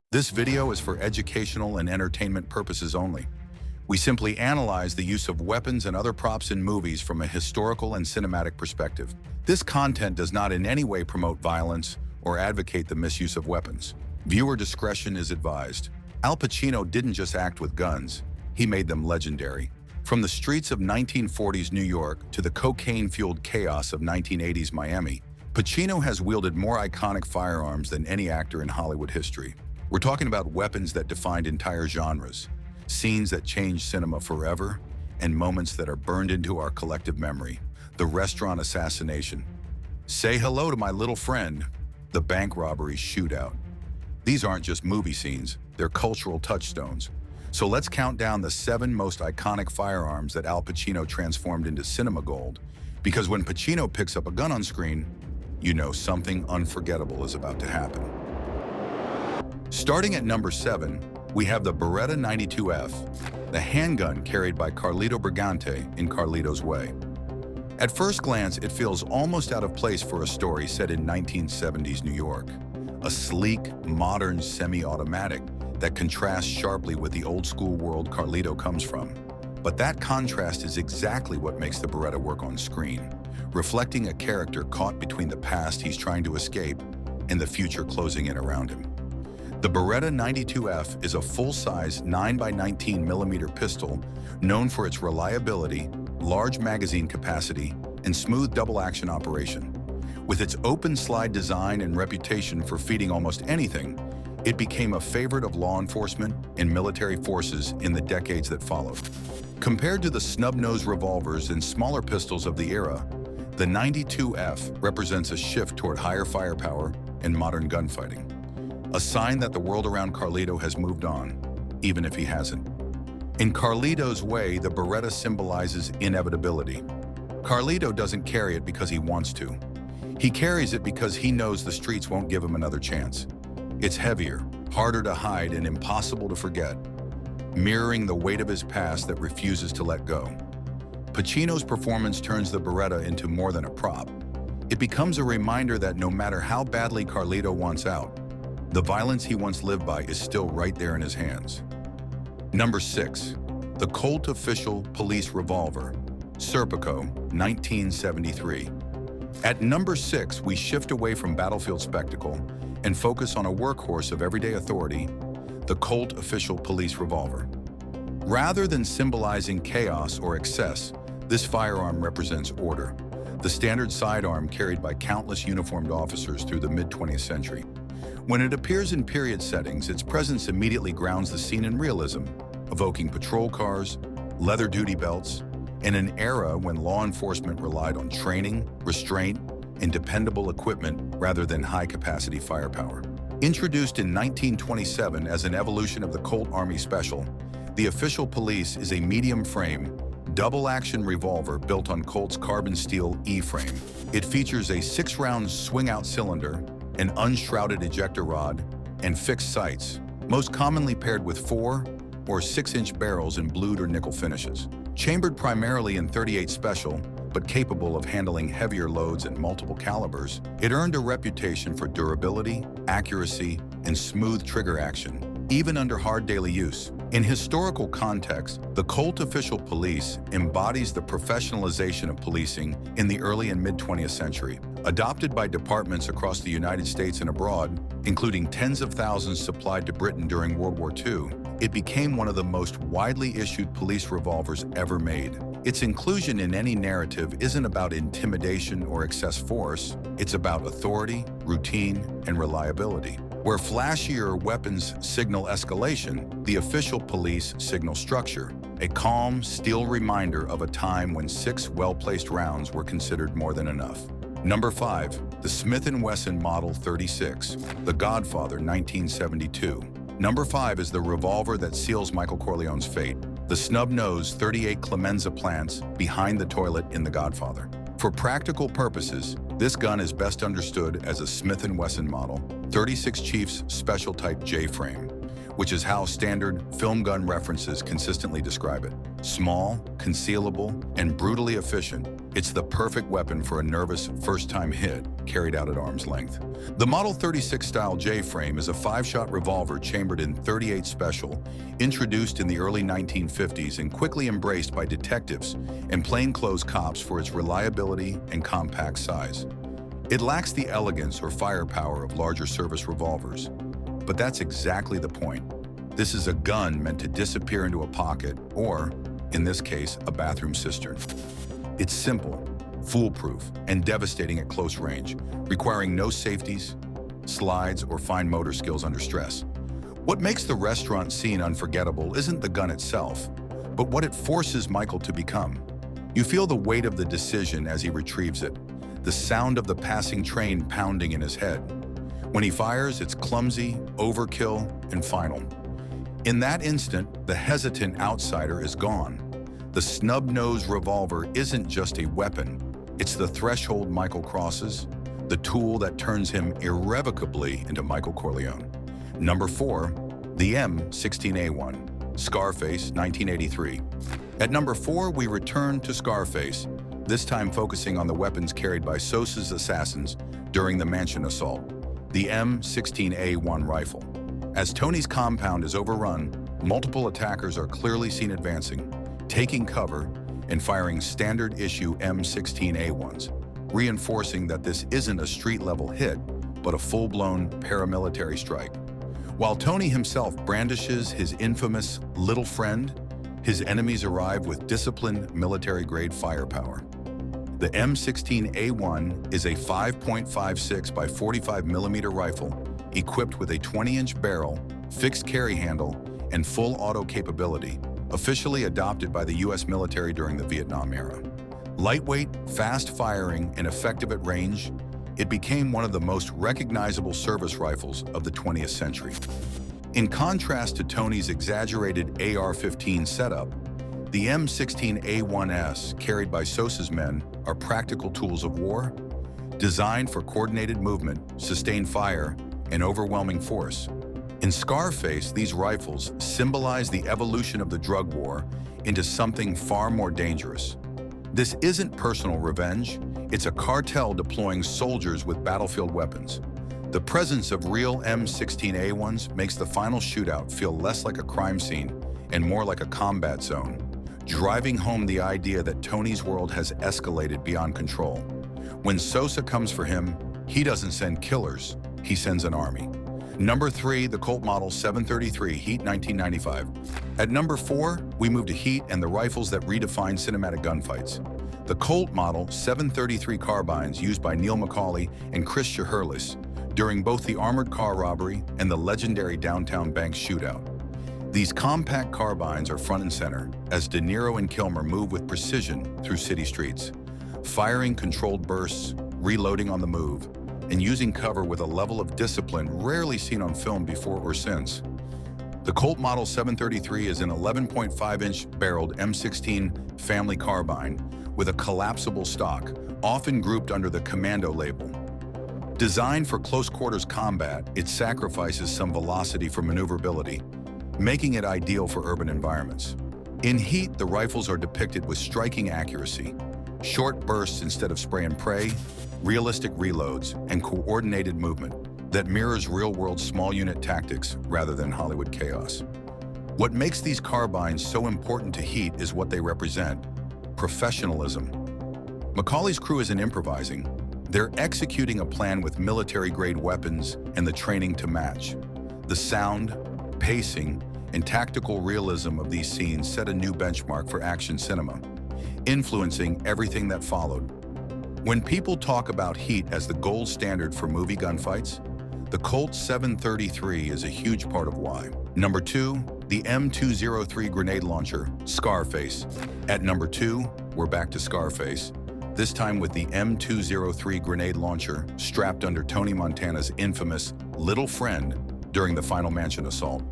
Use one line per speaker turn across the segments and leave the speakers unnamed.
This video is for educational and entertainment purposes only. We simply analyze the use of weapons and other props in movies from a historical and cinematic perspective. This content does not in any way promote violence or advocate the misuse of weapons. Viewer discretion is advised. Al Pacino didn't just act with guns, he made them legendary. From the streets of 1940s New York to the cocaine-fueled chaos of 1980s Miami, Pacino has wielded more iconic firearms than any actor in Hollywood history. We're talking about weapons that defined entire genres, scenes that changed cinema forever, and moments that are burned into our collective memory. The restaurant assassination. Say hello to my little friend. The bank robbery shootout. These aren't just movie scenes, they're cultural touchstones. So let's count down the 7 most iconic firearms that Al Pacino transformed into cinema gold. Because when Pacino picks up a gun on screen, you know something unforgettable is about to happen. Starting at number 7, we have the Beretta 92F, the handgun carried by Carlito Brigante in Carlito's Way. At first glance, it feels almost out of place for a story set in 1970s New York. A sleek, modern semi-automatic that contrasts sharply with the old-school world Carlito comes from. But that contrast is exactly what makes the Beretta work on screen, reflecting a character caught between the past he's trying to escape and the future closing in around him. The Beretta 92F is a full-size 9x19mm pistol known for its reliability, large magazine capacity, and smooth double-action operation. With its open slide design and reputation for feeding almost anything, it became a favorite of law enforcement and military forces in the decades that followed. Compared to the snub-nosed revolvers and smaller pistols of the era, the 92F represents a shift toward higher firepower and modern gunfighting. A sign that the world around Carlito has moved on, even if he hasn't. In Carlito's Way, the Beretta symbolizes inevitability. Carlito doesn't carry it because he wants to. He carries it because he knows the streets won't give him another chance. It's heavier, harder to hide, and impossible to forget, mirroring the weight of his past that refuses to let go. Pacino's performance turns the Beretta into more than a prop. It becomes a reminder that no matter how badly Carlito wants out, the violence he once lived by is still right there in his hands. Number 6. The Colt Official Police Revolver, Serpico, 1973. At number 6, we shift away from battlefield spectacle and focus on a workhorse of everyday authority, the Colt Official Police Revolver. Rather than symbolizing chaos or excess, this firearm represents order, the standard sidearm carried by countless uniformed officers through the mid-20th century. When it appears in period settings, its presence immediately grounds the scene in realism, evoking patrol cars, leather duty belts, and an era when law enforcement relied on training, restraint, and dependable equipment rather than high-capacity firepower. Introduced in 1927 as an evolution of the Colt Army Special, the Official Police is a medium-frame, double-action revolver built on Colt's carbon steel E-frame. It features a 6-round swing-out cylinder, an unshrouded ejector rod, and fixed sights, most commonly paired with 4 or 6-inch barrels in blued or nickel finishes. Chambered primarily in .38 Special, but capable of handling heavier loads and multiple calibers, it earned a reputation for durability, accuracy, and smooth trigger action, even under hard daily use. In historical context, the Colt Official Police embodies the professionalization of policing in the early and mid-20th century. Adopted by departments across the United States and abroad, including tens of thousands supplied to Britain during World War II, it became one of the most widely issued police revolvers ever made. Its inclusion in any narrative isn't about intimidation or excess force, it's about authority, routine, and reliability. Where flashier weapons signal escalation, the Official Police signal structure, a calm, steel reminder of a time when 6 well-placed rounds were considered more than enough. Number 5. The Smith & Wesson Model 36, The Godfather, 1972. Number 5 is the revolver that seals Michael Corleone's fate, the snub-nosed .38 Clemenza plants behind the toilet in The Godfather. For practical purposes, this gun is best understood as a Smith & Wesson Model 36 Chiefs Special Type J-frame, which is how standard film gun references consistently describe it. Small, concealable, and brutally efficient, it's the perfect weapon for a nervous first-time hit carried out at arm's length. The Model 36 style J-frame is a 5-shot revolver chambered in .38 Special, introduced in the early 1950s and quickly embraced by detectives and plainclothes cops for its reliability and compact size. It lacks the elegance or firepower of larger service revolvers, but that's exactly the point. This is a gun meant to disappear into a pocket or, in this case, a bathroom cistern. It's simple, foolproof, and devastating at close range, requiring no safeties, slides, or fine motor skills under stress. What makes the restaurant scene unforgettable isn't the gun itself, but what it forces Michael to become. You feel the weight of the decision as he retrieves it, the sound of the passing train pounding in his head. When he fires, it's clumsy, overkill, and final. In that instant, the hesitant outsider is gone. The snub-nosed revolver isn't just a weapon. It's the threshold Michael crosses, the tool that turns him irrevocably into Michael Corleone. Number 4, the M16A1, Scarface, 1983. At number 4, we return to Scarface, this time focusing on the weapons carried by Sosa's assassins during the mansion assault, the M16A1 rifle. As Tony's compound is overrun, multiple attackers are clearly seen advancing, taking cover, and firing standard-issue M16A1s, reinforcing that this isn't a street-level hit, but a full-blown paramilitary strike. While Tony himself brandishes his infamous little friend, his enemies arrive with disciplined military-grade firepower. The M16A1 is a 5.56 by 45 millimeter rifle equipped with a 20-inch barrel, fixed carry handle, and full auto capability, officially adopted by the U.S. military during the Vietnam era. Lightweight, fast-firing, and effective at range, it became one of the most recognizable service rifles of the 20th century. In contrast to Tony's exaggerated AR-15 setup, the M16A1S carried by Sosa's men are practical tools of war, designed for coordinated movement, sustained fire, and overwhelming force. In Scarface, these rifles symbolize the evolution of the drug war into something far more dangerous. This isn't personal revenge, it's a cartel deploying soldiers with battlefield weapons. The presence of real M16A1s makes the final shootout feel less like a crime scene and more like a combat zone, driving home the idea that Tony's world has escalated beyond control. When Sosa comes for him, he doesn't send killers, he sends an army. Number 3, the Colt Model 733, Heat 1995. At number 4, we move to Heat and the rifles that redefine cinematic gunfights. The Colt Model 733 carbines used by Neil McCauley and Chris Shiherlis during both the armored car robbery and the legendary downtown bank shootout. These compact carbines are front and center as De Niro and Kilmer move with precision through city streets, firing controlled bursts, reloading on the move, and using cover with a level of discipline rarely seen on film before or since. The Colt Model 733 is an 11.5-inch barreled M16 family carbine with a collapsible stock, often grouped under the Commando label. Designed for close-quarters combat, it sacrifices some velocity for maneuverability, making it ideal for urban environments. In Heat, the rifles are depicted with striking accuracy, short bursts instead of spray and pray, realistic reloads, and coordinated movement that mirrors real-world small unit tactics rather than Hollywood chaos. What makes these carbines so important to Heat is what they represent: professionalism. McCauley's crew isn't improvising. They're executing a plan with military-grade weapons and the training to match. The sound, pacing, and tactical realism of these scenes set a new benchmark for action cinema, influencing everything that followed. When people talk about Heat as the gold standard for movie gunfights, the Colt 733 is a huge part of why. Number 2, the M203 grenade launcher, Scarface. At number 2, we're back to Scarface, this time with the M203 grenade launcher strapped under Tony Montana's infamous little friend during the final mansion assault.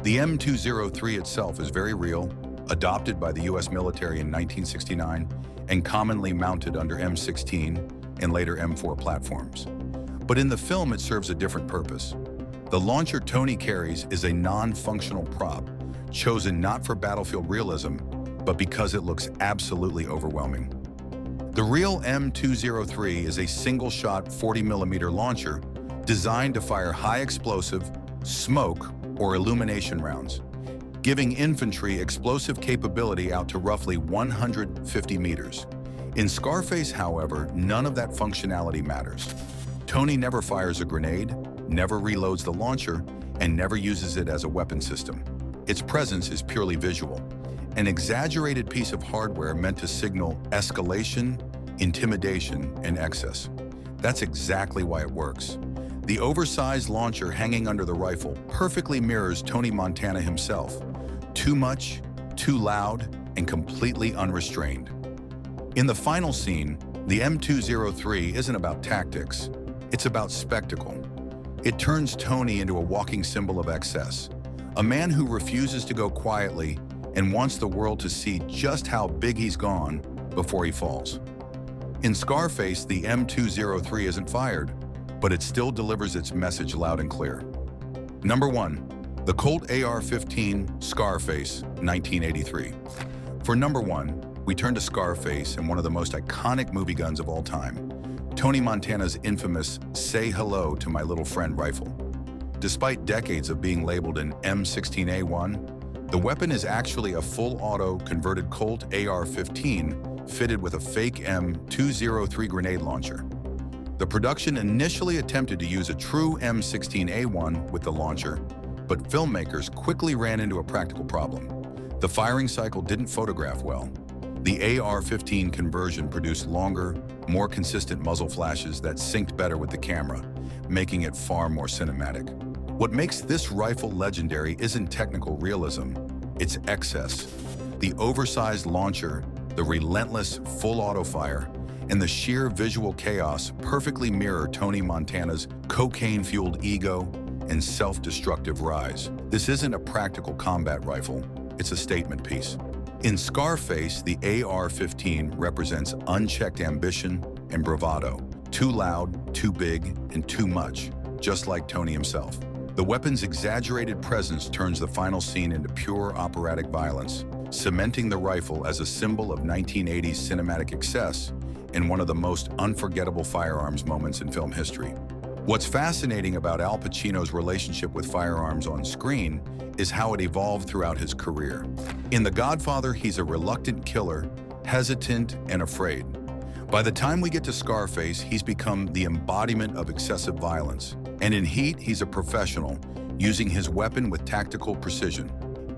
The M203 itself is very real, adopted by the U.S. military in 1969, and commonly mounted under M16 and later M4 platforms. But in the film, it serves a different purpose. The launcher Tony carries is a non-functional prop, chosen not for battlefield realism, but because it looks absolutely overwhelming. The real M203 is a single-shot 40mm launcher designed to fire high-explosive, smoke, or illumination rounds, giving infantry explosive capability out to roughly 150 meters. In Scarface, however, none of that functionality matters. Tony never fires a grenade, never reloads the launcher, and never uses it as a weapon system. Its presence is purely visual, an exaggerated piece of hardware meant to signal escalation, intimidation, and excess. That's exactly why it works. The oversized launcher hanging under the rifle perfectly mirrors Tony Montana himself. Too much, too loud, and completely unrestrained. In the final scene, the M203 isn't about tactics, it's about spectacle. It turns Tony into a walking symbol of excess, a man who refuses to go quietly and wants the world to see just how big he's gone before he falls. In Scarface, the M203 isn't fired, but it still delivers its message loud and clear. Number 1. The Colt AR-15 Scarface, 1983. For number 1, we turn to Scarface and one of the most iconic movie guns of all time, Tony Montana's infamous "Say Hello to My Little Friend" rifle. Despite decades of being labeled an M16A1, the weapon is actually a full-auto converted Colt AR-15 fitted with a fake M203 grenade launcher. The production initially attempted to use a true M16A1 with the launcher, but filmmakers quickly ran into a practical problem. The firing cycle didn't photograph well. The AR-15 conversion produced longer, more consistent muzzle flashes that synced better with the camera, making it far more cinematic. What makes this rifle legendary isn't technical realism, it's excess. The oversized launcher, the relentless full-auto fire, and the sheer visual chaos perfectly mirror Tony Montana's cocaine-fueled ego and self-destructive rise. This isn't a practical combat rifle, it's a statement piece. In Scarface, the AR-15 represents unchecked ambition and bravado, too loud, too big, and too much, just like Tony himself. The weapon's exaggerated presence turns the final scene into pure operatic violence, cementing the rifle as a symbol of 1980s cinematic excess and one of the most unforgettable firearms moments in film history. What's fascinating about Al Pacino's relationship with firearms on screen is how it evolved throughout his career. In The Godfather, he's a reluctant killer, hesitant and afraid. By the time we get to Scarface, he's become the embodiment of excessive violence. And in Heat, he's a professional, using his weapon with tactical precision.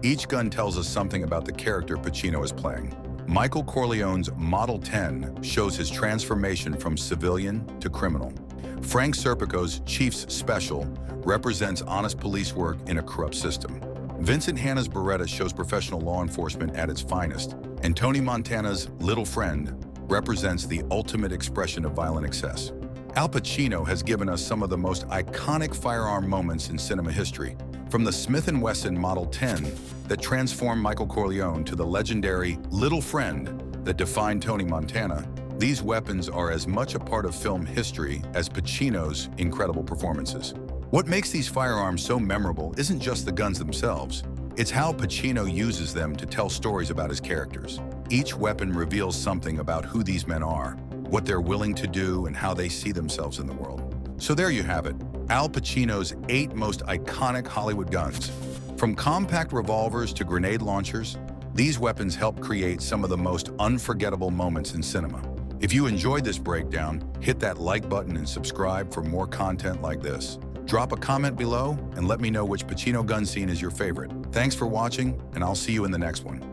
Each gun tells us something about the character Pacino is playing. Michael Corleone's Model 10 shows his transformation from civilian to criminal. Frank Serpico's Chief's Special represents honest police work in a corrupt system. Vincent Hanna's Beretta shows professional law enforcement at its finest. And Tony Montana's Little Friend represents the ultimate expression of violent excess. Al Pacino has given us some of the most iconic firearm moments in cinema history, from the Smith & Wesson Model 10 that transformed Michael Corleone to the legendary Little Friend that defined Tony Montana. These weapons are as much a part of film history as Pacino's incredible performances. What makes these firearms so memorable isn't just the guns themselves, it's how Pacino uses them to tell stories about his characters. Each weapon reveals something about who these men are, what they're willing to do, and how they see themselves in the world. So there you have it, Al Pacino's 8 most iconic Hollywood guns. From compact revolvers to grenade launchers, these weapons help create some of the most unforgettable moments in cinema. If you enjoyed this breakdown, hit that like button and subscribe for more content like this. Drop a comment below and let me know which Pacino gun scene is your favorite. Thanks for watching, and I'll see you in the next one.